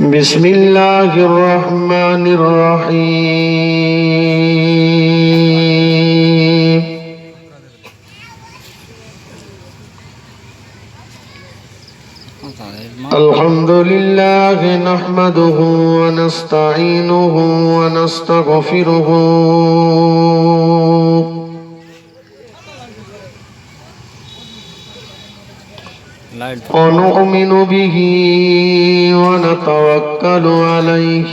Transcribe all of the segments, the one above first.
بسم الله الرحمن الرحيم الحمد لله نحمده ونستعينه ونستغفره ونؤمن به ونتوكل عليه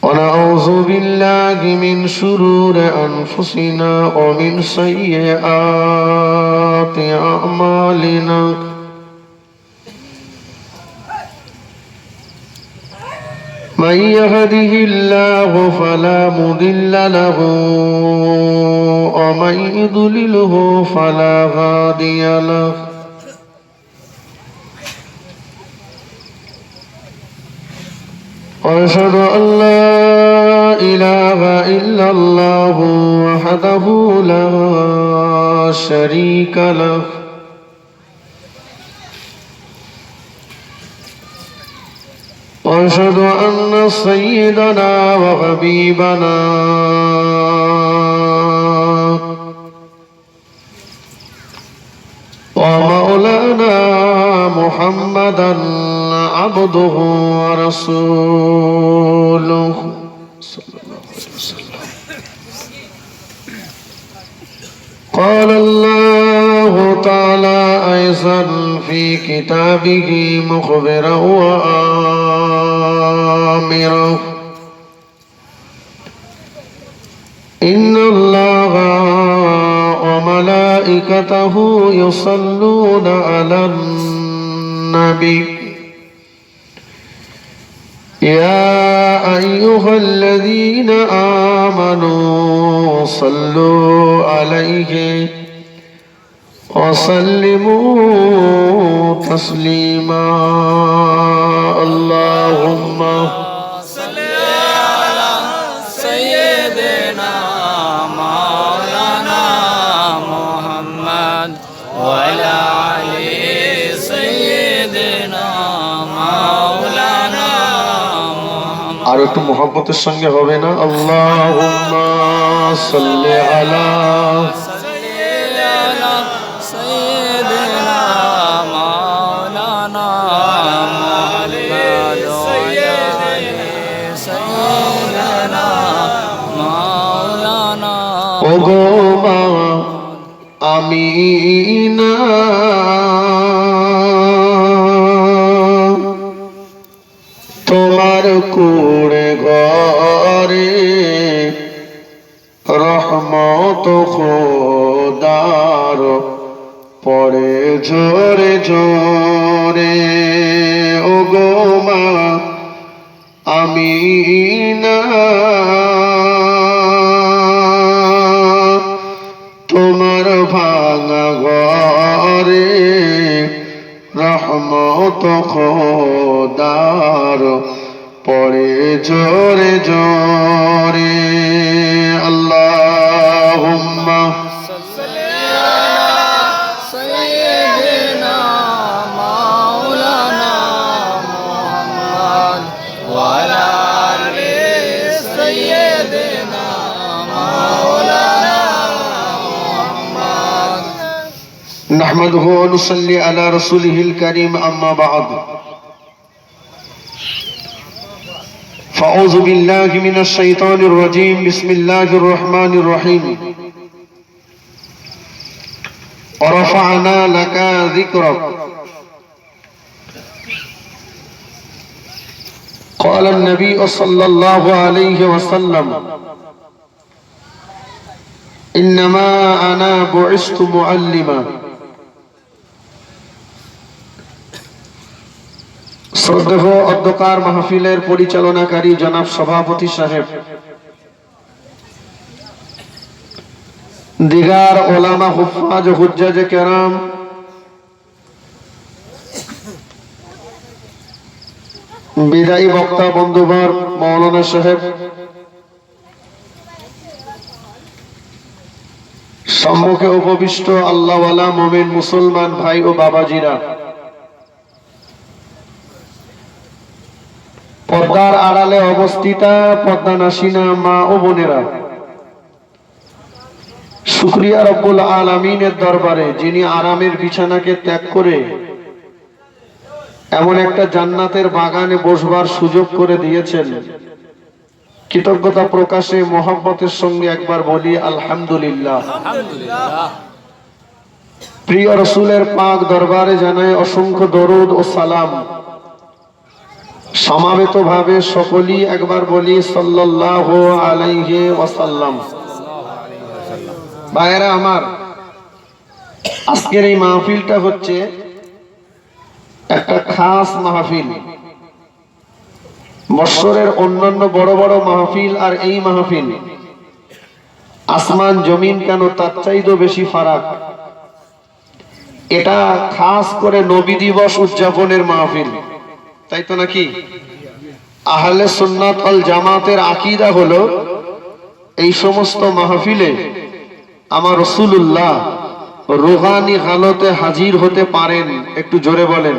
ونعوذ بالله من شرور أنفسنا ومن سيئات أعمالنا من يهده الله فلا مضل له ومن يضلله فلا هادي له وأشهد أن لا إله إلا الله وحده لا شريك له وأشهد أن سيدنا وحبيبنا ومولانا محمدا عبده ورسوله صلى الله عليه وسلم قال الله تعالى أيضا في كتابه مخبرا وآمرا إن الله وملائكته يصلون على النبي يا أيها الذين آمنوا صلوا عليه وسلموا تسليما اللهم صل على سيدنا مولانا محمد وعلى آل سيدنا مولانا محمد আর একটু মোহাব্বতের সঙ্গে হবে না আল্লাহুম্মা সাল্লি আলা سيدنا مولانا محمد وعلى آل سيدنا مولانا ওগো মা আমিনা তোমার কুড়ে ঘরে রহমত খোদার পড়ে জোরে জোরে ওগো মা আমিনা তোমার ভাঙা ঘরে রহমত খোদার পড়ে জোরে জোরে আল্লাহুম্মা سيدنا مولانا محمد وعلى آل سيدنا مولانا محمد نحمده ونصلي على رسوله الكريم أما بعد فأعوذ بالله من الشيطان الرجيم بسم الله الرحمن الرحيم ورفعنا لك ذكرك قال النبي صلى الله عليه وسلم إنما أنا بعثت معلما শ্রদ্ধেয় অধ্যকার মাহফিলের পরিচালনাকারী জনাব সভাপতি সাহেব, দিগার ওলামা হুফাজ হুজ্জাজ কেরাম, বিদায়ী বক্তা বন্ধুবর মৌলানা সাহেব, সম্মুখে উপবিষ্ট আল্লাহওয়ালা মুমিন মুসলমান ভাই ও বাবাজিরা, পর্দার আড়ালে অবস্থিতা পর্দানাসীনা মা ও বোনেরা, শুকরিয়া রব্বুল আলামিনের দরবারে যিনি আরামের বিছানাকে ত্যাগ করে এমন একটা জান্নাতের বাগানে বসবার সুযোগ করে দিয়েছেন। কৃতজ্ঞতা প্রকাশে মোহাম্মতের সঙ্গে একবার বলি আলহামদুলিল্লাহ। প্রিয় রাসূলের পাক দরবারে জানাই অসংখ্য দরুদ ও সালাম। সমাবেত ভাবে সকলেই একবার বলি সাল্লাল্লাহু আলাইহি ওয়াসাল্লাম। ভাইরা আমার, আজকের এই মাহফিলটা হচ্ছে একটা খাস মাহফিল। বৎসরের অন্যান্য বড় বড় মাহফিল আর এই মাহফিল আসমান জমিন কেন তার চাইতেও বেশি ফারাক। এটা খাস করে নবী দিবস উদযাপনের মাহফিল, তাই তো নাকি? আহলে সুন্নাত ওয়াল জামাতের আকীদা হলো এই সমস্ত মাহফিলে আমার রাসূলুল্লাহ রূহানি হালতে হাজির হতে পারেন। একটু জোরে বলেন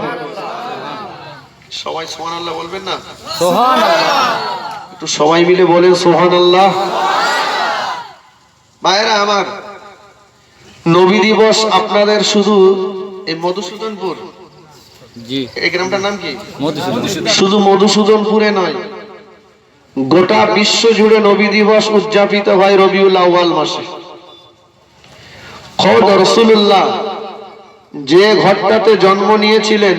সবাই সুবহানাল্লাহ, বলবেন না? সুবহানাল্লাহ। একটু সবাই মিলে বলেন সুবহানাল্লাহ। ভাইরা আমার, নবী দিবস আপনাদের শুধু এই মধুসূদনপুর, জি, এই গ্রামটার নাম কি? মধুসূদন। শুধু মধুসূদনপুরে নয়, গোটা বিশ্ব জুড়ে নবী দিবস উদযাপিত হয় রবিউল আউয়াল মাসে। খোদ রাসূলুল্লাহ যে ঘরটাতে জন্ম নিয়েছিলেন,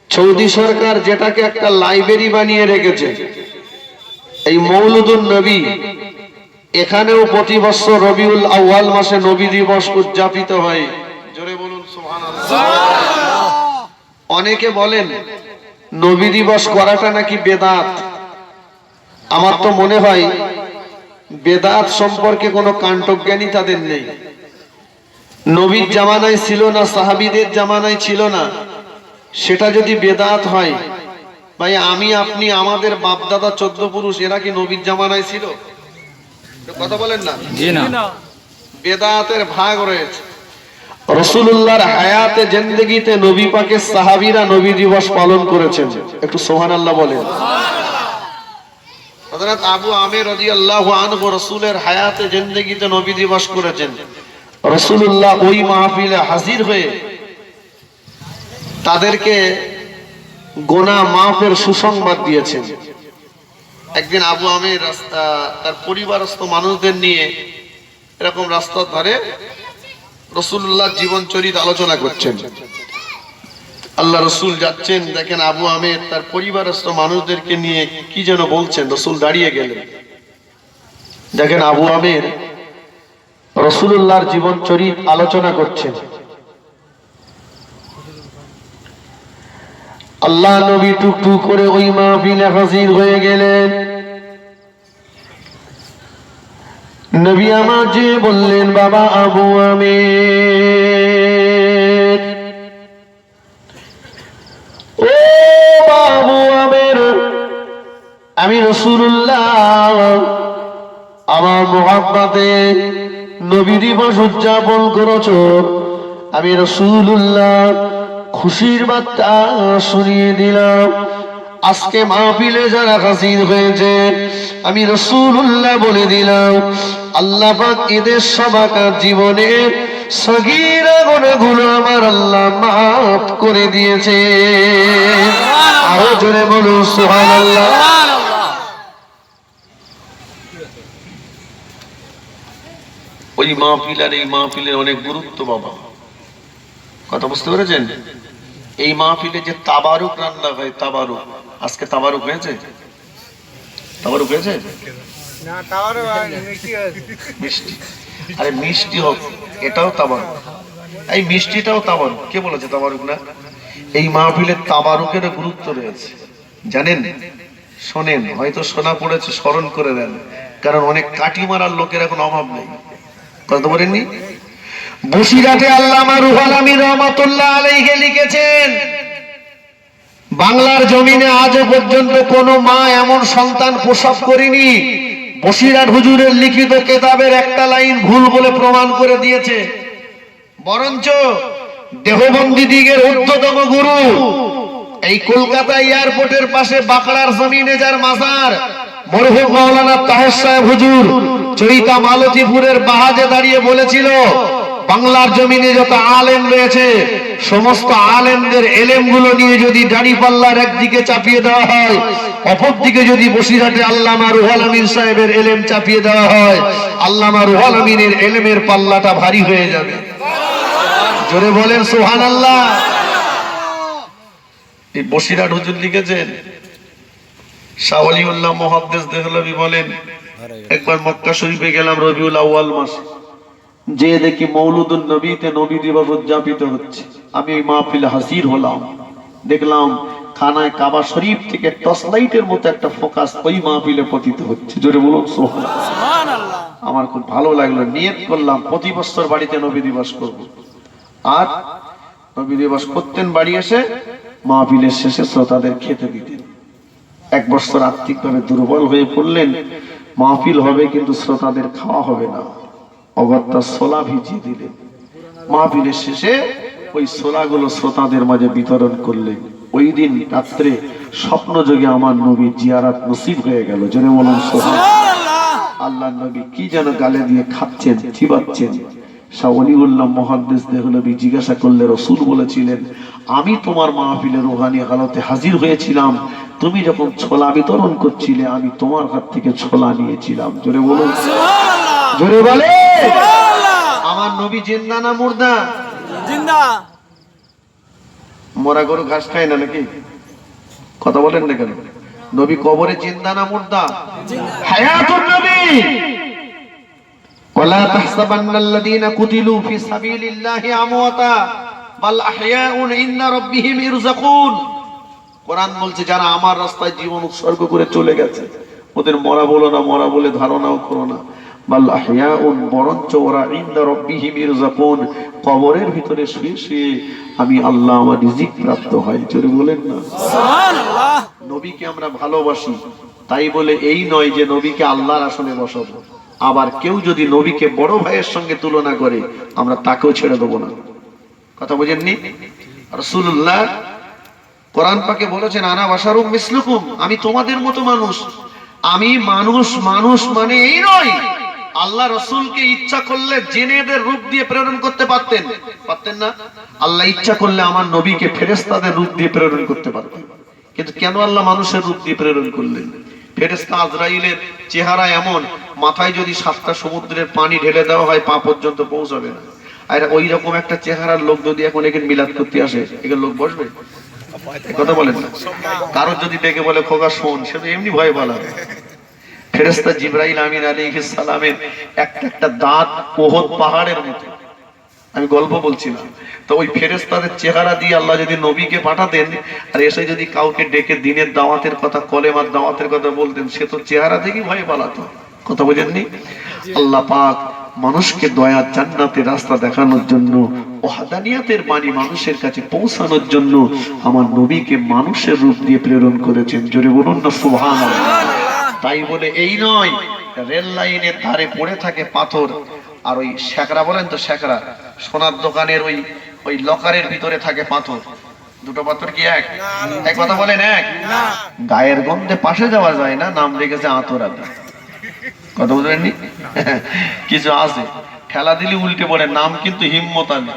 সৌদি সরকার যেটাকে একটা লাইব্রেরি বানিয়ে রেখেছে, এই মৌলুদুন নবী, এখানেও প্রতি বছর রবিউল আউয়াল মাসে নবী দিবস উদযাপিত হয়। জোরে বলুন সুবহানাল্লাহ। অনেকে বলেন নবী দিবস করাটা নাকি বেদাত। আমার তো মনে হয় বেদাত সম্পর্কে কোনো কাণ্ডজ্ঞানী তাদের নেই। নবীর জামানায় ছিল না, সাহাবীদের জামানায় ছিল না, সেটা যদি বেদাত হয়, ভাই আমি আপনি আমাদের বাপ দাদা 14 পুরুষ এরা কি নবীর জামানায় ছিল? কথা বলেন না? জি না। বেদাতের ভাগ রয়েছে। রাসূলুল্লাহর হায়াতে জিন্দেগিতে নবী পাকের সাহাবীরা নবী দিবস পালন করেছেন। একটু সুবহানাল্লাহ বলেন। হযরত আবু আমির রাদিয়াল্লাহু আনহু রাসূলের হায়াতে জিন্দেগিতে নবী দিবস করেছেন। রাসূলুল্লাহ ওই মাহফিলে হাজির হয়ে তাদেরকে গুনাহ মাফের সুসংবাদ দিয়েছেন। একদিন আবু আমির তার পরিবারস্থ মানুষদের নিয়ে এরকম রাস্তার ধারে রাসূলুল্লাহ জীবন চরিত আলোচনা করছেন। আল্লাহ রাসূল যাচ্ছেন, দেখেন আবু আমির তার পরিবারস্থ মানুষদেরকে নিয়ে কি যেন বলছেন। রাসূল দাঁড়িয়ে গেলেন, দেখেন আবু আমির রাসূলুল্লাহর জীবন চরিত আলোচনা করছেন। আল্লাহ নবী টুকটুক করে ওই মাহফিলে হাজির হয়ে গেলেন। নবী আমার যে বললেন, বাবা আবু আমির, ও আবু আমির, আমি রাসূলুল্লাহ আমার মুহাব্বতে নবী দিবস উদযাপন করেছো। আমি রাসূলুল্লাহ খুশির বার্তা শুনিয়ে দিলাম। আজকে মাহফিলে যারা হাজির হয়েছে, আমি রাসূলুল্লাহ বলে দিলাম, আল্লাহ পাক এদের সবাকার জীবনে সগীরা গুনাহগুলো আমার আল্লাহ মাফ করে দিয়েছে। আরো জোরে বলুন সুবহানাল্লাহ। ওই মাহফিল আর এই মাহফিলের অনেক গুরুত্ব বাবা, কথা বুঝতে পেরেছেন? এই মাহফিলে যে তাবারুক রান্না হয়, তাবারুক, আজকে তাবারুক হয়েছে? তাবারুক হয়েছে না? তাবারুক মিষ্টি, আরে মিষ্টি হোক, এটাও তাবারুক, এই মিষ্টিটাও তাবারুক। কে বলেছে তাবারুক না? এই মাহফিলে তাবারুকের গুরুত্ব রয়েছে, জানেন? শোনেন, হয়তো শোনা পড়েছে, স্মরণ করে দেন, কারণ অনেক কাটি মারার লোকের এখন অভাব নেই। কথা বলেননি? বসিরহাটে আল্লামা রুহুল আমিন রহমাতুল্লাহ আলাইহি লিখেছেন, বাংলার জমিনে আজও পর্যন্ত কোন মা এমন সন্তান প্রসব করেনি বসিরহাট হুজুরের লিখিত কেতাবের একটা লাইন ভুল বলে প্রমাণ করে দিয়েছে। বরঞ্চ দেহবন্দি দিগের ঊর্ধ্বতম গুরু এই কলকাতা এয়ারপোর্টের পাশে বাকড়ার জমিনে যার মাজার, মরহুম মাওলানা তাহের সাহেব হুজুর চৈতা মালতীপুরের বাহাজে দাঁড়িয়ে বলেছিল, বাংলার জমিনে যত আলেম রয়েছে সমস্ত আলেমদের এলেমগুলো নিয়ে যদি দাঁড়িপাল্লার একদিকে চাপিয়ে দেওয়া হয়, অপরদিকে যদি বসিরহাটে আল্লামা রুহুল আমিন সাহেবের এলেম চাপিয়ে দেওয়া হয়, আল্লামা রুহুল আমিনের এলেমের পাল্লাটা ভারী হয়ে যাবে। জোরে বলেন সুবহানাল্লাহ। এই বসিরহাট হুজুর লিখেছেন, শাহ ওলিউল্লাহ মুহাদ্দিস দেহলভী বলেন, একবার মক্কা শরীফে গেলাম রবিউল আউয়াল মাসে, যে দেখি মৌলুদুন নবীতে নবী দিবস উদযাপিত হচ্ছে। আমি ওই মাহফিলে হাজির হলাম, দেখলাম খানায় কাবা শরীফ থেকে টর্চ লাইটের মতো একটা ফোকাস ওই মাহফিলে পতিত হচ্ছে। জোরে বলুন সুবহানাল্লাহ। আমার খুব ভালো লাগলো, নিয়ত করলাম প্রতি বছর বাড়িতে নবী দিবস করব। আর নবী দিবস করতেন, বাড়ি এসে মাহফিলের শেষে শ্রোতাদের খেতে দিতেন। এক বছর আর্থিকভাবে দুর্বল হয়ে পড়লেন, মাহফিল হবে কিন্তু শ্রোতাদের খাওয়া হবে না, অগত্যা ছোলা ভিজিয়ে দিলেন। মাহফিলের শেষে ওই ছোলাগুলো শ্রোতাদের মাঝে বিতরণ করলেন। ওই দিন রাত্রে স্বপ্ন যোগে আমার নবী জিয়ারাত নসিব হয়ে গেল। জোরে বলুন সুবহানাল্লাহ। আল্লাহ নবী কি যেন গালে দিয়ে খাচ্ছেন, চিবাচ্ছেন। শাহ ওলিউল্লাহ মুহাদ্দিস দেহলভী জিজ্ঞাসা করলে, রাসূল বলেছিলেন, আমি তোমার মাহফিলে রুহানি হালতে হাজির হয়েছিলাম, তুমি যখন ছোলা বিতরণ করছিলে আমি তোমার হাত থেকে ছোলা নিয়েছিলাম। জোরে বলুন সুবহানাল্লাহ। জোরে বলে সুবহানাল্লাহ। আমার নবী জিন্দা না মুর্দা? জিন্দা। মরা গরু ঘাস খায় না নাকি? কথা বলেন না কেন? নবী কবরে জিন্দা না মুর্দা? হায়াতুন নবী। ওয়ালা তাহসাবান্নাল্লাযীনা কুতিলু ফি সাবিলিল্লাহি আমওয়াতা বাল আহইয়াউন ইনদা রাব্বিহিম ইরযাকুন। কোরআন বলছে, যারা আমার রাস্তায় জীবন উৎসর্গ করে চলে গেছে ওদের মরা বলো না, মরা বলে ধারণাও করো না। বাল আহইয়াউন, বরঞ্চ ওরা ইনদা রাব্বিহিম ইরযাকুন, কবরের ভিতরে শুয়ে শুয়ে আমি আল্লাহ আমার রিজিক প্রাপ্ত হয়। জোরে বলেন না সুবহানাল্লাহ। নবীকে আমরা ভালোবাসি, তাই বলে এই নয় যে নবীকে আল্লাহর আসনে বসাবো। আবার কেউ যদি নবীকে বড় ভাইয়ের সঙ্গে তুলনা করে আমরা তাকেও ছেড়ে দেবো না। কথা বুঝেননি? রাসূলুল্লাহ কোরআন পাকে বলেছেন, আনা বাশারুম মিসলুকুম, আমি তোমাদের মতো মানুষ। আমি মানুষ, মানুষ মানে এই নয় আল্লাহ রাসূলকে ইচ্ছা করলে জিনেদের রূপ দিয়ে প্রেরণ করতে পারতেন, পারতেন না? আল্লাহ ইচ্ছা করলে আমার নবীকে ফেরেশতাদের রূপ দিয়ে প্রেরণ করতে পারতেন, কিন্তু কেন আল্লাহ মানুষের রূপ দিয়ে প্রেরণ করলেন? ফেরেশতা আজরাইলের চেহারা এমন, মাথায় যদি 7টা সমুদ্রের পানি ঢেলে দেওয়া হয় পা পর্যন্ত পৌঁছাবে না। আর ওই রকম একটা চেহারার লোক যদি এখন এখানে মিলাদ করতে আসে, এখানে লোক বসবে? কথা বলেন না। কারো যদি ডেকে বলে খোকা শোন, সে তো এমনি ভয় পালাবে। ফেরেশতা জিবরাইল আমিন আলাইহিস সালামের একটা দাঁত ওহদ পাহাড়ের মতো। আমি গল্প বলছিলাম তো, ওই ফেরেশতাদের চেহারা দিয়ে আল্লাহ যদি নবীকে পাঠাতেন আর এসে যদি কাউকে ডেকে দিনের দাওয়াতের কথা, কলেমার দাওয়াতের কথা বলতেন, সে তো চেহারা দেখেই ভয় পালাতো। কথা বুঝেননি? আল্লাহ পাক মানুষকে দয়ার জান্নাতের রাস্তা দেখানোর জন্য, ওয়াহদানিয়াতের বাণী মানুষের কাছে পৌঁছানোর জন্য আমার নবীকে মানুষের রূপ দিয়ে প্রেরণ করেছেন। জোরে বলুন না সুবহানাল্লাহ। তাই বলে এই নয় রেল লাইনের ধারে পড়ে থাকে পাথর, আর ওই শেকরা বলেন তো, শেকরা সোনার দোকানের ওই লকারের ভিতরে থাকে পাথর, দুটো পাথর কি এক? এক কথা বলেন এক? গায়ের গন্ধে পাশে যাওয়া যায় না, নাম রেখেছে আতরাদি। কথা বুঝলেননি? কিছু আছে ঠেলা দিলে উল্টে পড়ে, নাম কিন্তু হিম্মত আলী।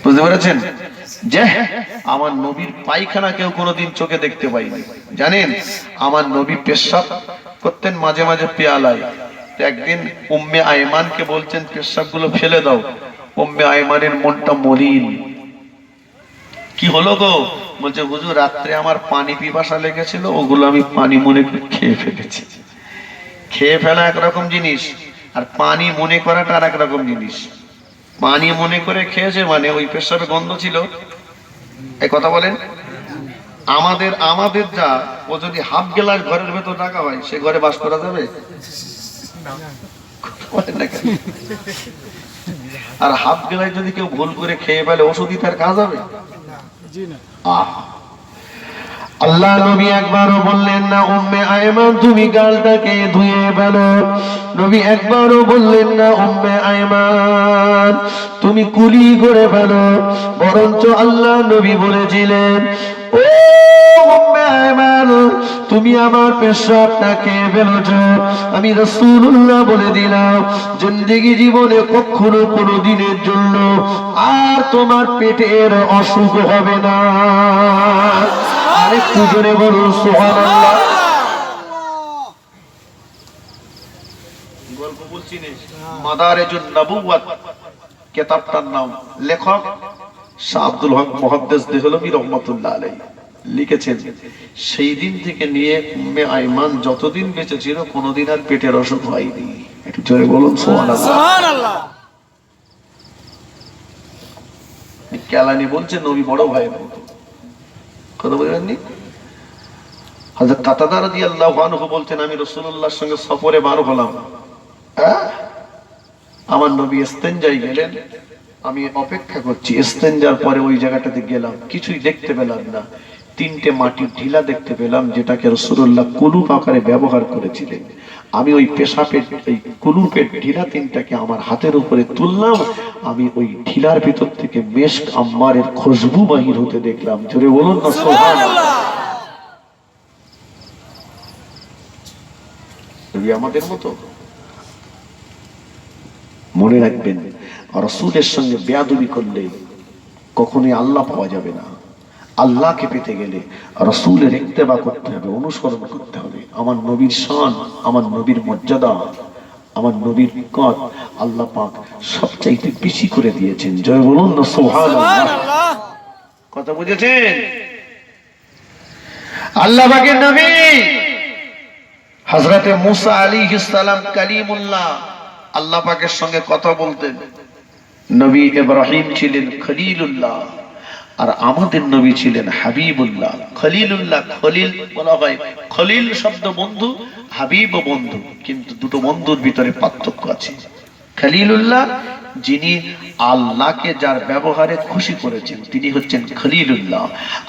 বুঝতে পেরেছেন? যে আমার নবীর পায়খানা কেউ কোনোদিন চোখে দেখতে পাইনি। জানেন, আমার নবী পেশাব করতেন মাঝে মাঝে পেয়ালায়। একদিন উম্মে আয়মানকে বলছেন পেশাবগুলো ফেলে দাও। উম্মে আয়মানের মনটা মলিন। কি হলো গো? বলছে, হুজুর রাত্রে আমার পানি পিপাসা লেগেছিল, ওগুলো আমি পানি মনে করে খেয়ে ফেলেছি। খেয়ে ফেলা একরকম জিনিস, আর পানি মনে করাটা আর একরকম জিনিস। পানি মনে করে খেয়েছে মানে ওই পেশাবে গন্ধ ছিল। এই কথা বলেন। আমাদের যা, ও যদি হাফ গ্লাস ঘরের ভেতর রাখা হয়, সে ঘরে বাস করা যাবে? আর হাফ গ্লাস যদি কেউ ভুল করে খেয়ে ফেলে, ওষুধই তার কাজ হবে? আল্লাহ নবী একবারও বললেন না উম্মে আয়মান তুমি গালটাকে ধুয়ে ফেলো, নবী একবারও বললেন না উম্মে আয়মান তুমি কুলি করে ফেলো, বরঞ্চ আল্লাহ নবী বলেছিলেন ও উম্মে আয়মান তুমি আমার পেশাবটাকে ফেলেছো, আমি রাসূলুল্লাহ বলে দিলাম জিন্দেগি জীবনে কখনো কোনো দিনের জন্য আর তোমার পেটের অসুখ হবে না। আরেকটু জোরে বলুন সুবহানাল্লাহ। গল্প বলছি না, মাদারিজুন নবুওয়াত কিতাবটার নাম লেখক শাহ আব্দুল হক মুহাদ্দিস দেহলভী রাহমাতুল্লাহ আলাইহি লিখেছেন, সেই দিন থেকে নিয়ে উম্মে আয়মান যতদিন বেঁচে ছিল কোনোদিন আর পেটের অসুখ হয়নি। একটু জোরে বলুন সুবহানাল্লাহ। কেলানি বলছে নবী বড় ভাইয়ের মতো, কথা বলেননি? হযরত কাতাদা রাদিয়াল্লাহু আনহু বলতেন আমি রাসূলুল্লাহর সঙ্গে সফরে বার হলাম, আমার নবী ইস্তেনজায় গেলেন, আমি অপেক্ষা করছি, ইস্তেনজার পরে ওই জায়গাটাতে গেলাম, কিছুই দেখতে পেলাম না, তিনটে মাটির ঢিলা দেখতে পেলাম যেটাকে রাসূলুল্লাহ কুলুপ আকারে ব্যবহার করেছিলেন। আমি ওই পেশাবের ওই কুলুপের ঢিলা তিনটাকে আমার হাতের উপরে তুললাম, আমি ওই ঢিলার ভিতর থেকে মেশক আম্মারের খুশবু বাহির হতে দেখলাম। জোরে বলুন না সুবহানাল্লাহ। নবী আমাদের মতো, মনে রাখবেন রাসূলের সঙ্গে বেয়াদবি করলে কখনোই আল্লাহ পাওয়া যাবে না। আল্লাহকে পেতে গেলে রাসূলের ইত্তেবা করতে হবে, অনুসরণ করতে হবে। আমার নবীর শান, আমার নবীর মর্যাদা, আমার নবীর কদ আল্লাহ পাক সবচাইতে বেশি করে দিয়েছেন। জয় বলুন না সুবহানাল্লাহ। কথা বুঝেছেন? আল্লাহ পাকের নবী হযরতে মুসা আলাইহিস সালাম কালিমুল্লাহ, আল্লাহ পাকের সঙ্গে কথা বলতেন। নবী ইব্রাহিম ছিলেন খলিলুল্লাহ, আর আমাদের নবী ছিলেন হাবিবুল্লাহ। খলিলুল্লাহ, খলিল বলা হয়, খলিল শব্দ বন্ধু, হাবিব বন্ধু, কিন্তু দুটো বন্ধুর ভিতরে পার্থক্য আছে। খলিলুল্লাহ যিনি আল্লাহকে যার ব্যবহারে খুশি করেছেন তিনি হচ্ছেন খলিলুল্লাহ,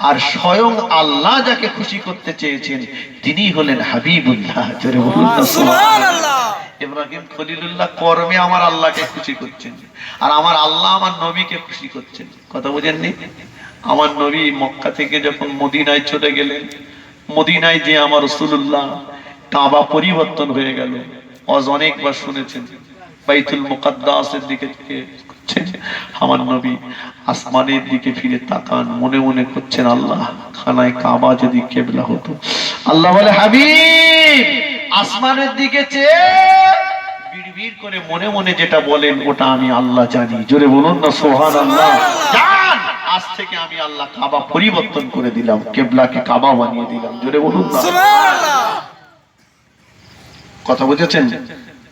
আর স্বয়ং আল্লাহ যাকে খুশি করতে চেয়েছেন তিনি হলেন হাবিবুল্লাহ। জোরে বলুন না সুবহানাল্লাহ। ইব্রাহিম খলিলুল্লাহ কর্মে আমার আল্লাহকে খুশি করছেন, আর আমার আল্লাহ আমার নবীকে খুশি করছেন। কথা বুঝেননি? আমার নবী মক্কা থেকে যখন মদিনায় চলে গেলেন, মদিনায় যে আমার রাসূলুল্লাহ কাবা পরিবর্তন হয়ে গেল, আজ অনেকবার শুনেছেন বাইতুল মুকাদ্দাসের দিকে আমার নবী আসমানের দিকে ফিরে তাকান, মনে মনে করছেন আল্লাহ খানায় কাবা যদি কিবলা হতো। আল্লাহ বলে হাবিব আসমানের দিকে চেয়ে বিড়বিড় করে মনে মনে যেটা বলেন ওটা আমি আল্লাহ জানি। জোরে বলুন না সুবহানাল্লাহ। জান আজ থেকে আমি আল্লাহ কাবা পরিবর্তন করে দিলাম, কিবলাকে কাবা বানিয়ে দিলাম। জোরে বলুন না সুবহানাল্লাহ। কথা বুঝেছেন?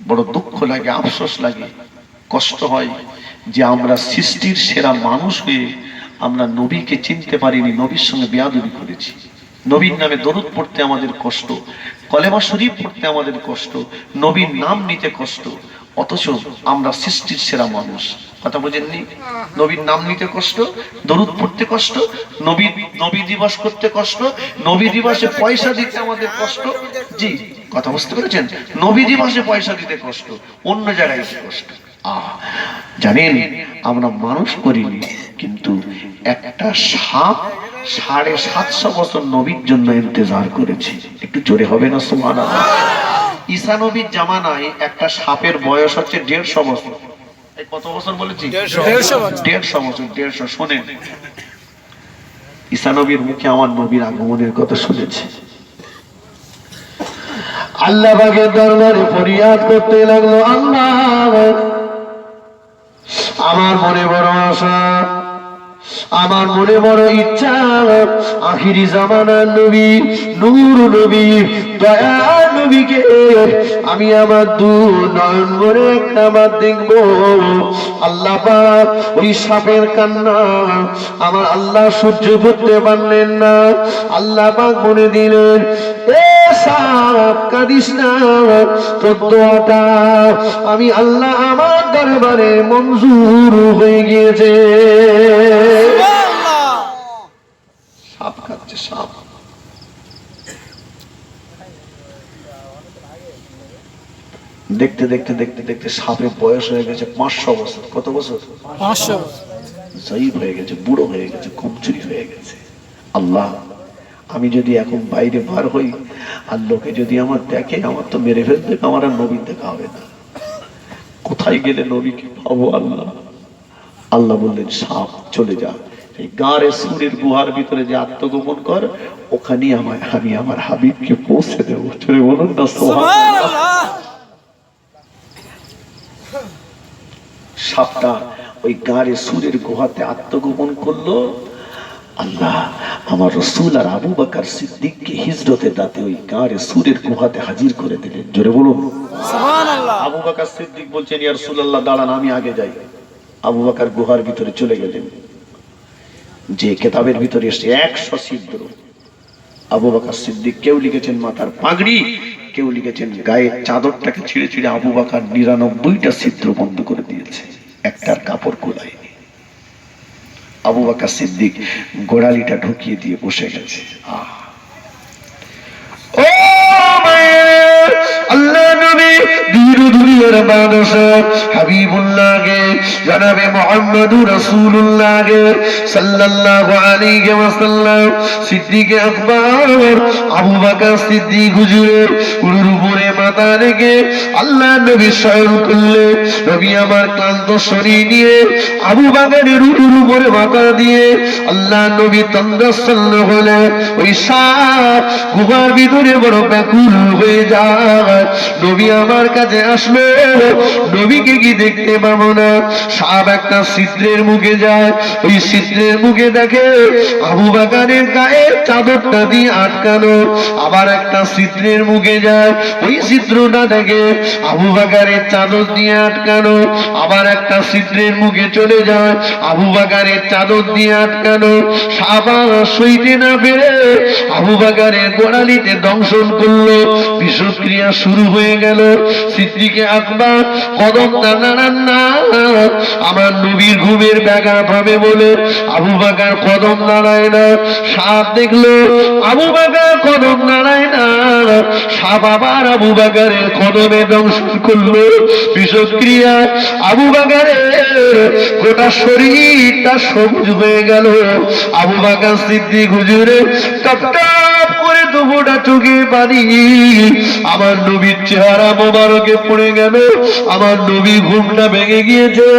বড় দুঃখ লাগে, আফসোস লাগে, কষ্ট হয় যে আমরা সৃষ্টির সেরা মানুষ হয়ে আমরা নবীকে চিনতে পারিনি, নবীর সঙ্গে বেয়াদবি করেছি। নবীর নামে দরুদ পড়তে আমাদের কষ্ট, কলেমা শরীফ পড়তে আমাদের কষ্ট, নবীর নাম নিতে কষ্ট, অথচ আমরা সৃষ্টির সেরা মানুষ। কথা বুঝেননি? নবীর নাম নিতে কষ্ট, দরুদ পড়তে কষ্ট, নবী দিবস করতে কষ্ট, নবী দিবসে পয়সা দিতে আমাদের কষ্ট। জি, কথা বুঝতে পেরেছেন? নবী দিবসে পয়সা দিতে কষ্ট, অন্য জায়গায় কষ্ট। জানেন আমরা মানুষ করিনি, কিন্তু একটা সাপ 750 বছর নবীর জন্য ইন্তজার করেছে। একটু জোরে হবে না সুবহানাল্লাহ। ঈসা নবীর জামানায় একটা সাপের বয়স হচ্ছে 150 বছর। এই কত বছর বলেছি? 150 বছর। 150 শোনেন, ঈসা নবীর মুখে আমার নবীর আগমনের কথা শুনেছে। আল্লাহ পাকের দরবারে ফরিয়াদ করতে লাগলো, আল্লাহ আমার মনে বড় আশা, আমার মনে বড় ইচ্ছা, আখিরি জামানার নবী, নূর নবী, দয়ার নবীকে আমি আমার দু নয়ন ভরে একটা বার দেখবো। আল্লাহ পাক ওই সাপের কান্না আমার আল্লাহ সহ্য করতে পারলেন না। আল্লাহ পাক বলে দিলেন, এ সাপ কাঁদিস না, তোর দোয়াটা আমি আল্লাহ আমার দরবারে মঞ্জুর হয়ে গিয়েছে। সাপ খাচ্ছে, সাপ দেখতে দেখতে দেখতে দেখতে সাপের বয়স হয়ে গেছে 500 বছর। কত বছর? 500। জয়ীব হয়ে গেছে, বুড়ো হয়ে গেছে, কমচুরি হয়ে গেছে। আল্লাহ, আমি যদি এখন বাইরে বার হই আর লোকে যদি আমার দেখে, আমার তো মেরে ফেলবে, আমার আর নবী দেখা হবে না। কোথায় গেলে নবীকে পাবো আল্লাহ? আল্লাহ বললেন, সাপ চলে যা, এই গাঁড়ে সুরের গুহার ভিতরে যে আত্মগোপন কর, ওখানেই আমি আমার হাবিবকে পৌঁছে দেবো। চলে বলুন না সুবহানাল্লাহ। সাপটা ওই গাঁড়ে সুরের গুহাতে আত্মগোপন করলো। আল্লাহ আমার রসুল আর আবু বকর সিদ্দিককে হিজরতের রাতে ওই গাঁড়ে সুরের গুহাতে হাজির করে দিলেন। জোরে বলুন সুবহানাল্লাহ। আবু বকর সিদ্দিক বলছেন, ইয়া রাসূলুল্লাহ দাঁড়ান, আমি আগে যাই। আবু বকর গুহার ভিতরে চলে গেলেন। যে কেতাবের ভিতরে এসে 100 ছিদ্র। আবু বকর সিদ্দিক, কেউ লিখেছেন মাথার পাগড়ি, কেউ লিখেছেন গায়ের চাদরটাকে ছিঁড়ে ছিঁড়ে আবু বকর 99টা ছিদ্র বন্ধ করে দিয়েছে, একটার কাপড় কুলায়নি। আবু বকর সিদ্দিক গোড়ালিটা ঢুকিয়ে দিয়ে বসে গেছে। আল্লাহ নবী দীর দুনিয়ার বাদশাহ হাবিবুল্লাহকে, জনাবে মুহাম্মদুর রাসূলুল্লাহকে সাল্লাল্লাহু আলাইহি ওয়াসাল্লাম সিদ্দিক আকবর আবু বকর সিদ্দিক হুজুরের উরুর উপরে মাথা রেখে আল্লাহ নবী শয়ন করলেন। নবী আমার ক্লান্ত শরীর নিয়ে আবু বকরের উরুর উপরে মাথা দিয়ে আল্লাহ নবী তন্দ্রাচ্ছন্ন হলে ওই সাপ গুহার ভিতরে বড় ব্যাকুল হয়ে যায়। নবী আমার কাছে আসলো, নবীকে কি দেখতে পাবো না। সাপ একটা ছিদ্রের মুখে যায়, ওই ছিদ্রের মুখে দেখে আবু বকরের গায়ে চাদরটা দিয়ে আটকানো। আবার একটা ছিদ্রের মুখে যায়, ওই ছিদ্রটা দেখে আবু বকরের চাদর দিয়ে আটকানো। আবার একটা ছিদ্রের মুখে চলে যায়, আবু বকরের চাদর দিয়ে আটকানো। সাপ সইতে না পেরে আবু বকরের গোড়ালিতে দংশন করলো। বিষক্রিয়া শুরু হয়ে গেল। সিদ্দিকে আকবর কদম নাড়ান না, আমার নবীর ঘুমের ব্যাঘাত হবে বলে আবু বকর কদম নাড়ায় না। সাপ দেখলো আবু বকর কদম নাড়ায় না, সাপ আবার আবু বকরের কদমে দংশন করলো। বিষক্রিয়া আবু বকরের গোটা শরীরটা সবুজ হয়ে গেল। আবু বকর সিদ্দিক হুজুরে টপ টপ করে দুবোটা চোখে পানি আমার নবীর চেহারা মোবারকে পড়ে গেল। আমার নবী ঘুমটা ভেঙে গিয়েছে,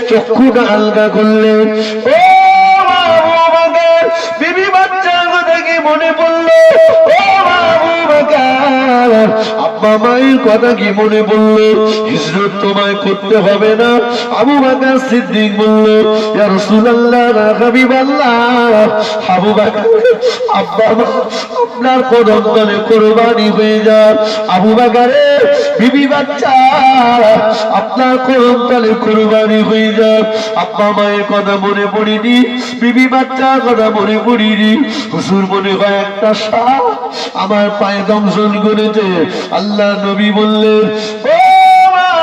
চক্ষুটা হালকা করলেন। ও আবু বকর, বিবি বাচ্চার কথা কি মনে পড়লো? ও আবু বকর, আব্বা মায়ের কথা কি মনে পড়লো? হিজরত তোমায় করতে হবে না। আবু বকর সিদ্দিক বলল, ইয়া রাসূলুল্লাহ, ইয়া হাবিবাল্লাহ, আবু বকর আব্বা আপনার কদম তলে কুরবানি হয়ে যায়। আবু বকরের বিবি বাচ্চা আপনার কদম তলে কুরবানি হয়ে যায়। আব্বা মায়ের কথা মনে পড়িনি, বিবি বাচ্চার কথা মনে পড়িনি। হুজুর মনে হয় একটা সাপ আমার পায়ে দংশন করেছে। আল্লাহ নবী বললেন, ও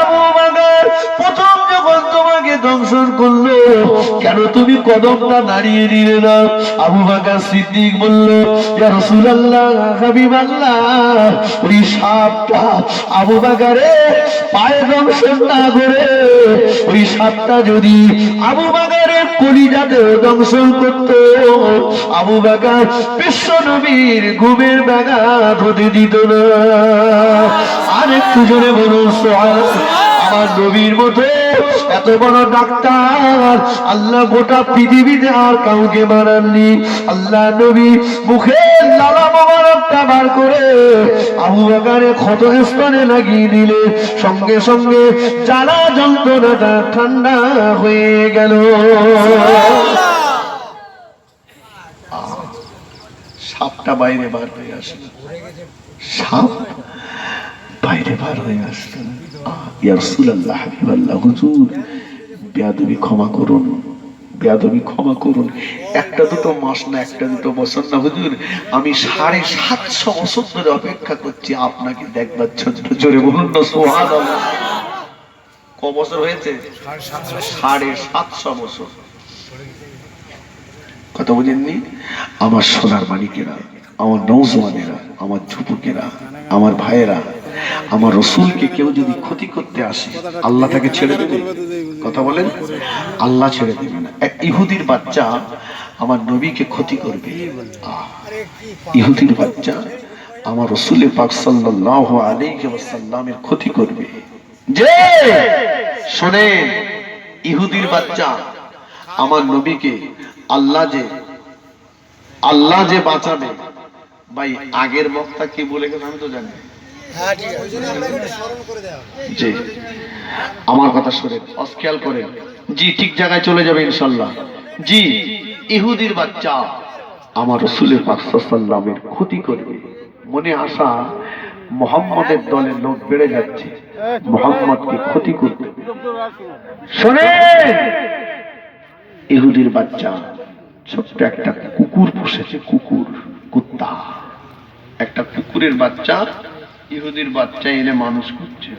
আবু বকর, প্রথম যখন তোমাকে দংশন করলো কেন তুমি কদমটা নাড়িয়ে দিলে না? আবু বকর সিদ্দিক বলল, ইয়া রাসূলুল্লাহ, হাবিবাল্লাহ, ওই সাপটা আবু বকরের পায়ে দংশন না করে ওই সাপটা যদি আবু বকরের কলিজাতে দংশন করত, আবু বকর বিশ্ব নবীর ঘুমের ব্যাঘাত হতে দিত না। আর একটু জোরে বলুন সুবহানাল্লাহ। আমার নবীর মতো এত বড় ডাক্তার আল্লাহ গোটা পৃথিবীতে আর কাউকে বানাননি। আল্লাহ নবী মুখের লালা মোবারকটা বার করে আবু বকরের ক্ষতস্থানে লাগিয়ে দিলে সঙ্গে সঙ্গে জ্বালা যন্ত্রণাটা ঠান্ডা হয়ে গেল। সাপটা বাইরে বার হয়ে আসলো, সাপ বাইরে বার হয়ে আসলো। ইয়া রাসূলুল্লাহ, হাবিবাল্লাহ, হুজুর বেয়াদবি ক্ষমা করুন, বেয়াদবি ক্ষমা করুন। একটা দুটো মাস না, একটা দুটো বছর না হুজুর, আমি 750 বছর ধরে অপেক্ষা করছি আপনাকে দেখবার জন্য। জোরে বলুন না সুবহানাল্লাহ। ক বছর হয়েছে? 750 বছর। কথা বুঝেননি? আমার সোনার মানিকেরা, আমার নওজওয়ানেরা, আমার যুবকেরা, আমার ভাইয়েরা, আমার রসুলকে কেউ যদি ক্ষতি করতে আসে আল্লাহ তাকে ছেড়ে দেবে? কথা বলেন, আল্লাহ ছেড়ে দেবে না। এক ইহুদির বাচ্চা আমার নবীকে ক্ষতি করবে, ইহুদির বাচ্চা আমার রসুল পাক সাল্লাল্লাহু আলাইহি ওয়াসাল্লামের ক্ষতি করবে। যে শোনেন, ইহুদির বাচ্চা আমার নবীকে আল্লাহ যে বাঁচাবে। ভাই আগের বক্তা কি বলে গেছে আমি তো জানি। জি আমার কথা শুনেন, অস্খেয়াল করেন। জি ঠিক জায়গায় চলে যাবে ইনশাল্লাহ। জি ইহুদির বাচ্চা আমার রাসূলের পাক সাল্লাল্লাহু আলাইহি ওয়াসাল্লামের ক্ষতি করবে। মনে আশা মুহাম্মদের দলের লোক বেড়ে যাচ্ছে মুহাম্মদকে ক্ষতি করবে। শোনেন, ইহুদির বাচ্চা ছোট্ট একটা কুকুর পুষেছে, কুত্তা। একটা কুকুরের বাচ্চা ইহুদির বাচ্চা এনে মানুষ করছে,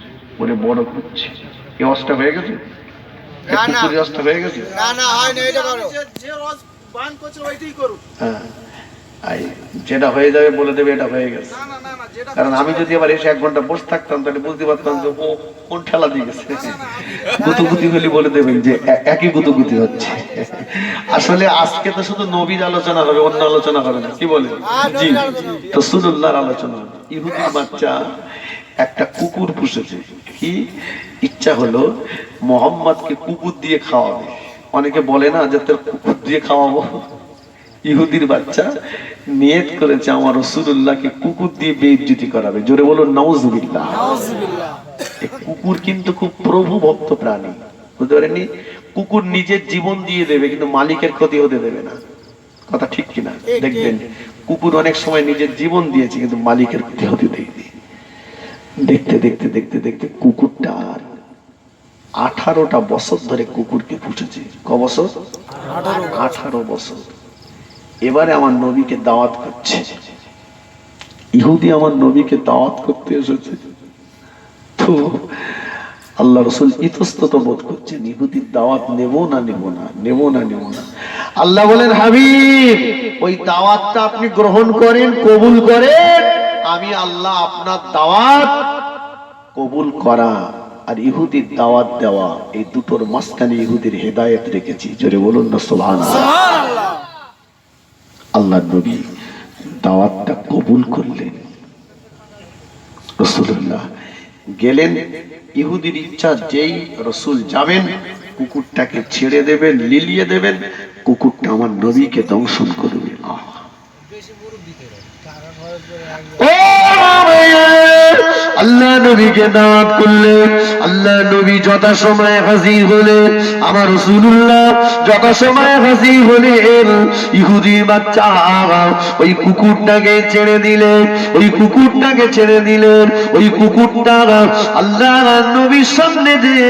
ওরে বড় করছে। এই অবস্থা হয়ে গেছে, কুকুরের অবস্থা হয়ে গেছে। যেটা হয়ে যাবে বলে দেবে এটা হয়ে গেছে। কারণ আমি যদি আবার এসে 1 ঘন্টা বসে থাকতাম তাহলে বুঝতে পারতাম যে ও কোন ঠেলা দিয়ে গেছে। গুতুগুতি হলে বলে দেবেন যে একই গুতুগুতি হচ্ছে। আসলে আজকে তো শুধু নবীর আলোচনা হবে, অন্য আলোচনা হবে না। কি বলেন? জি রাসূলুল্লাহর আলোচনা। ইহুদির বাচ্চা একটা কুকুর পুষেছে। কি ইচ্ছা হলো মুহাম্মদকে কুকুর দিয়ে খাওয়াবে। অনেকে বলে না যে তোর কুকুর দিয়ে খাওয়াবো। ইহুদির বাচ্চা নিয়ত করেছে আমার রাসূলুল্লাহকে কুকুর দিয়ে বেইজ্জতি করাবে। জোরে বলুন নাউজুবিল্লাহ। কুকুর কিন্তু খুব প্রভু ভক্ত প্রাণী, বুঝতে পারেননি? কুকুর নিজের জীবন দিয়ে দেবে কিন্তু মালিকের ক্ষতি হতে দেবে না। কথা ঠিক কিনা? দেখবেন কুকুর অনেক সময় নিজের জীবন দিয়েছে কিন্তু মালিকের ক্ষতি হতে দেয়নি। দেখতে দেখতে দেখতে দেখতে কুকুরটা 18টা বছর ধরে কুকুরকে পুষেছে। ক বছর? 18 বছর। এবারে আমার নবীকে দাওয়াত করছে। ইহুদি আমার নবীকে দাওয়াত করতে এসেছে, তো আল্লাহ রাসূল ইতস্তত বোধ করছেন ইহুদির দাওয়াত নেব না। আল্লাহ বলেন, হাবিব ওই দাওয়াতটা আপনি গ্রহণ করেন, কবুল করেন। আমি আল্লাহ আপনার দাওয়াত কবুল করা আর ইহুদির দাওয়াত দেওয়া এই দুটোর মাঝখানে ইহুদির হেদায়েত রেখেছি। জোরে বলুন না সুবহানাল্লাহ। আল্লাহ নবী দাওয়াতটা কবুল করলেন। রাসূলুল্লাহ গেলেন। ইহুদির ইচ্ছা যেই রাসূল যাবেন কুকুরটাকে ছেড়ে দেবেন, লিলিয়ে দেবেন, কুকুরটা আমার নবীকে দংশন করবে। আল্লাহ নবীকে দাওয়াত করলেন। আল্লাহ নবী যথা সময়ে হাজির হলেন। আমার রাসূলুল্লাহ যথা সময়ে হাজির হলেন। ইহুদি বাচ্চা ওই কুকুরটাকে ছেড়ে দিলেন। ওই কুকুরটা আল্লাহ নবীর সামনে দিয়ে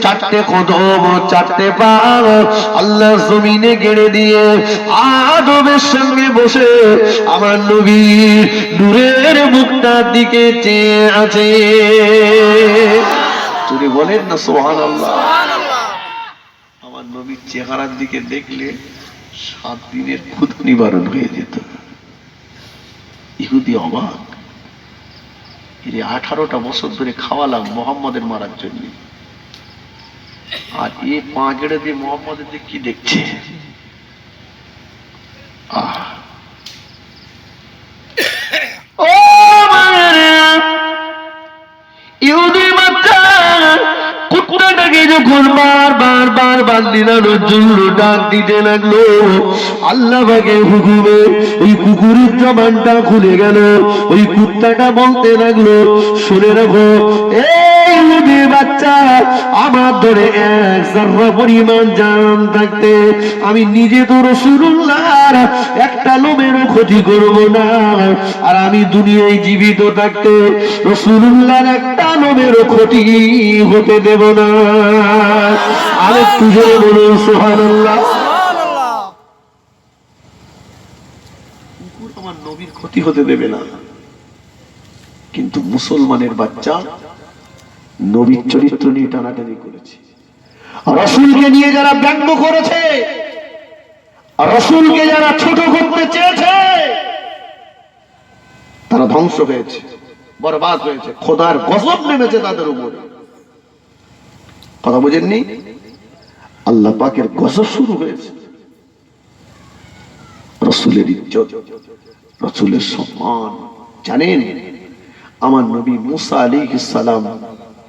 4টে কদম 4টে পা আল্লাহ জমিনে গেড়ে দিয়ে আদমের সঙ্গে বসে আমার নবী নূরের মুখটার দিকে চেয়ে আছে। তুমি বলেন না সুবহানাল্লাহ। আমার নবীর চেহারার দিকে দেখলে 7 দিনের ক্ষুধা নিবারণ হয়ে যেত। ইহুদি অবাক, এর 18টা বছর ধরে খাওয়ালাম মুহাম্মদের মারার জন্য, আর এ পা গেড়ে দিয়ে মুহাম্মদের দিকে কি দেখছে। ইহুদির বাচ্চা কুকুরটাকে যখন বারবার বান্দিনানোর জন্য ডাক দিতে লাগলো, আল্লাহ পাকের হুকুমে ওই কুকুরের জবানটা খুলে গেল। ওই কুত্তাটা বলতে লাগলো, শুনে রাখো ইহুদির বাচ্চা, আমার ধরে 1 যারা পরিমাণ জান থাকতে আমি নিজে তো রাসূলুল্লাহর একটা লোমেরও ক্ষতি করব না, আর আমি দুনিয়ায় জীবিত থাকতে রাসূলুল্লাহর একটা লোমেরও ক্ষতি হতে দেব না। আরেকটু জোরে বলুন সুবহানাল্লাহ। কুকুর আমার নবীর ক্ষতি হতে দেবে না, কিন্তু মুসলমানের বাচ্চা নবীর চরিত্র নিয়ে টানাটানি করেছে। রাসূলকে নিয়ে যারা ব্যঙ্গ করেছে, রাসূলকে যারা ছোট করতে চেয়েছে, তারা ধ্বংস হয়েছে। বরবাদ হয়েছে, খোদার গজব নেমেছে তাদের উপরে। কথা বুঝেননি? আল্লাহ পাকের গজব শুরু হয়েছে। রাসূলের ইজ্জত, রাসূলের সম্মান। জানেন আমার নবী মুসা আলাইহিস সালাম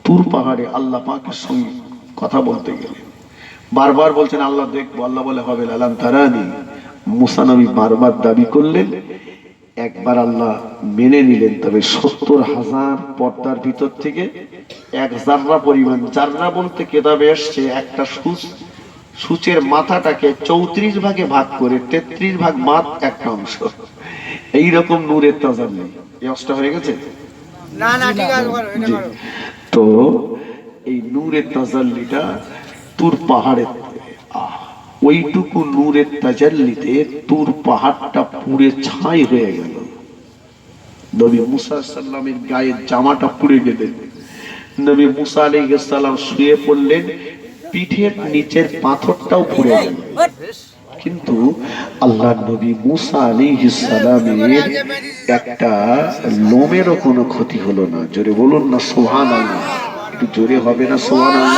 তুর পাহাড়ে আল্লাহ পাকের সঙ্গে কথা বলতে গেলেন, বারবার বলছেন আল্লাহ দেখবো, আল্লাহ বলে হবে লালান তারানি। মুসা নবী বারবার দাবি করলেন, একবার আল্লাহ মেনে নিলেন, তবে ৭০,০০০ পর্দার ভিতর থেকে এক জাররা পরিমাণ, জাররা বলতে কেতাবে এসছে একটা সূচের মাথাটাকে ৩৪ ভাগে ভাগ করে ৩৩ ভাগ মাত একটা অংশ, এইরকম নূরের তাজাল্লি। এই অংশটা হয়ে গেছে না না ঠিক আছে জি। তো এই নূরের তাজাল্লিটা তুর পাহাড়ে, ওইটুকু নূরের তাজাল্লিতে তুর পাহাড়টা পুড়ে ছাই হয়ে গেল। নবী মুসা সাল্লামের গায়ের জামাটা পুড়ে গেলেন। নবী মুসা আলাইহিস সালাম শুয়ে পড়লেন, পিঠের নিচের পাথরটাও পুড়ে গেল। কিন্তু আল্লাহ নবী মুসা আলাইহিস সালামের একটা লোমেরও কোনো ক্ষতি হলো না। জোরে বলুন না সুবহানাল্লাহ। একটু জোরে হবে না সুবহানাল্লাহ?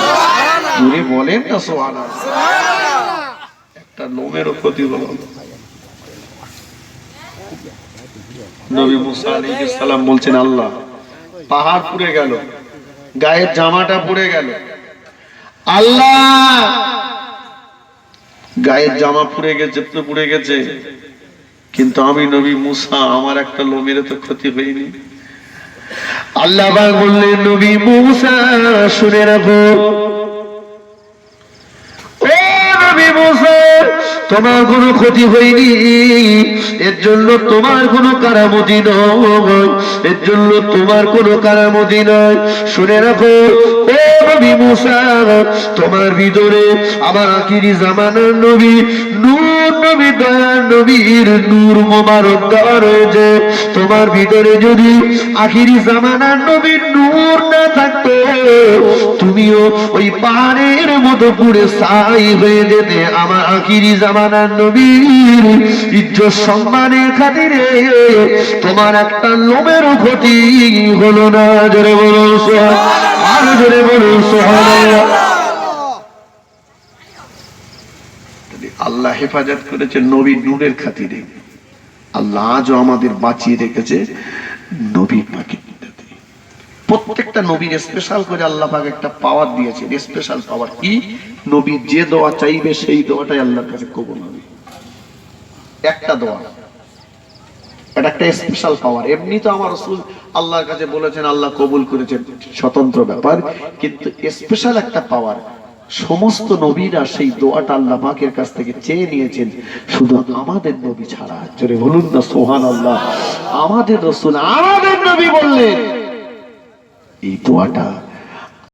জোরে বলেন না সুবহানাল্লাহ। একটা লোমেরও ক্ষতি হলো না। নবী মুসা আলাইহিস সালাম বলছেন আল্লাহ পাহাড় পুড়ে গেল, গায়ের জামাটা পুড়ে গেল, আল্লাহ গায়ের জামা পুড়ে গেছে, কিন্তু আমি নবী মুসা, আমার একটা লোমের তো ক্ষতি হয়নি। আল্লাহ বললেন নবী মুসা শুনে রাখো, ও নবী মুসা তোমার কোনো ক্ষতি হয়নি, এর জন্য তোমার কোনো কারামতি নয়, এর জন্য তোমার কোনো কারামতি নয়। শুনে রাখো ও নবী মুসা, তোমার ভিতরে আমার আখিরি জামানার নবী নূর নবী দয়ার নবীর নূর মোবারক দেওয়া রয়েছে। তোমার ভিতরে যদি আখিরি জামানার নবীর নূর না থাকতো, তুমিও ওই পাহাড়ের মতো পুড়ে ছাই হয়ে যেতে। আমার আখিরি জামানার নবীর ইজ্জত সম্মানের খাতিরে তোমার একটা লোমেরও ক্ষতি হলো না। জোরে বলুন সুবহানাল্লাহ, আর জোরে বলুন সুবহানাল্লাহ। আল্লাহ হেফাজত করেছে নবী নূরের খাতিরে। আল্লাহ আজও আমাদের বাঁচিয়ে রেখেছে নবী পাকের। প্রত্যেকটা নবীর স্পেশাল করে আল্লাহ পাক একটা পাওয়ার দিয়েছে, স্পেশাল পাওয়ার। কি? নবী যে দোয়া চাইবে সেই দোয়াটাই আল্লাহর কাছে কবুল হবে। একটা দোয়া, এটা একটা স্পেশাল পাওয়ার। এমনি তো আমার রাসূল আল্লাহর কাছে বলেছেন, আল্লাহ কবুল করেছেন, স্বতন্ত্র ব্যাপার। কিন্তু স্পেশাল একটা পাওয়ার, সমস্ত নবীরা সেই দোয়াটা আল্লাহ পাকের কাছ থেকে চেয়ে নিয়েছেন, শুধু আমাদের নবী ছাড়া। জোরে বলুন না সুবহানাল্লাহ। আমাদের রাসূল, আমাদের নবী বললেন এই দোয়াটা